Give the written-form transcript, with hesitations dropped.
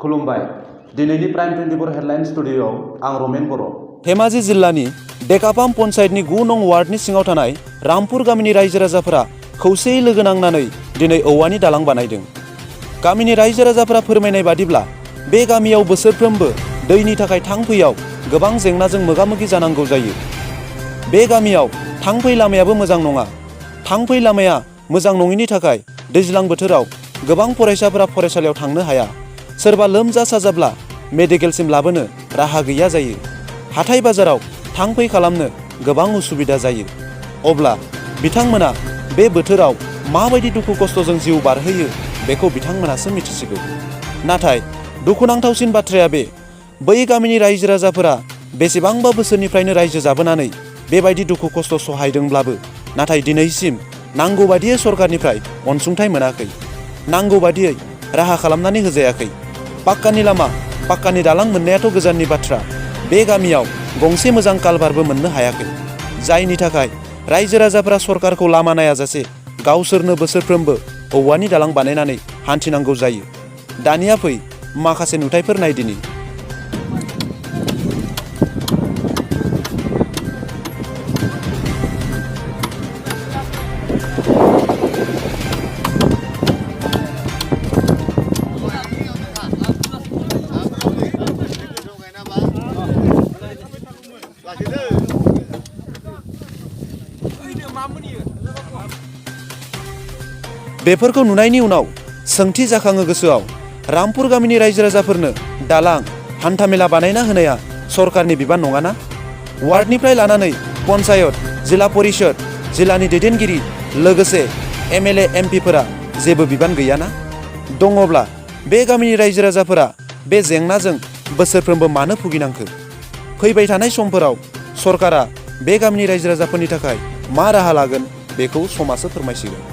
खुलुमबाय। दिनैनि prime 24 headline स्टुडिय'आव आं रमेन बर'। धेमाजि जिल्लानि डेकापाम पन्चायतनि 9 नं वार्डनि सिङाव थानाय रामपुर गामिनि रायजो राजाफोरा खौसेयै लोगो नांनानै दिनै औवानि दालां बानायदों। गामिनि रायजो राजाफोरा फोरमायनाय बादिब्ला बे गामियाव बोसोरफ्रोमबो दैनि थाखाय थांफैयाव गोबां जेंनाजों मोगा-मोगि जानांगौ जायो। बे गामियाव थांफै लामायाबो मोजां नङा। थांफै लामाया मोजां नङिनि थाखाय दैज्लां बोथोराव गोबां फरायसाफोरा फरायसालियाव थांनो हाया। सोरबा लोमजा साजाब्ला मेडिकेलसिम लाबोनो राहा गैया जायो। हाथाय बाजाराव थांफै खालामनो गोबां उसुबिदा जायो। अब्ला बिथांमोना बे बोथोराव माबायदि दुखु खस्थ'जों जिउ बारहोयो बेखौ बिथांमोनासो मिथिसिगौ। नाथाय दुखुनांथावसिन बाथ्राया बे, बै गामिनि रायजो राजाफोरा बेसेबांबा बोसोरनिफ्रायनो रायजो जाबोनानै बेबायदि दुखु खस्थ' सहायदोंब्लाबो नाथाय दिनैसिम नांगौ बादियै सरकारनिफ्राय अनसुंथाइ मोनाखै। नांगौ बादियै राहा खालामनानै होजायाखै। पाक्कानि लामा, पाक्कानि दालां मोननायाथ' गोजाननि बाथ्रा, बे गामियाव गंसे मोजां कालभारबो मोननो हायाखै। जायनि थाखाय रायजो राजाफोरा सरकारखौ लामा नायाजासे गावसोरनो बोसोरफ्रोमबो औवानि दालां बानायनानै हान्थिनांगौ जायो। दानिया फै माखासे नुथायफोर नायदिनि। बेफोरखौ नुनायनि उनाव सोंथि जाखाङो गोसोआव, रामपुर गामिनि रायजो राजाफोरनो दालां, हान्थामेला बानायना होनाया सरकारनि बिबान नङाना? वार्डनिफ्राय लानानै पन्चायत, जिल्ला परिषद, जिल्लानि दैदेनगिरि लोगोसे MLA MPफोरा जेबो बिबान गैयाना? दङब्ला बे गामिनि रायजो राजाफोरा बे जेंनाजों बोसोरफ्रोमबो मानो भुगिनांखो? फैबाय थानाय समफोराव सरकारा बे गामिनि रायजो राजाफोरनि थाखाय मा राहा लागोन बेखौ समासो फोरमायसिगोन।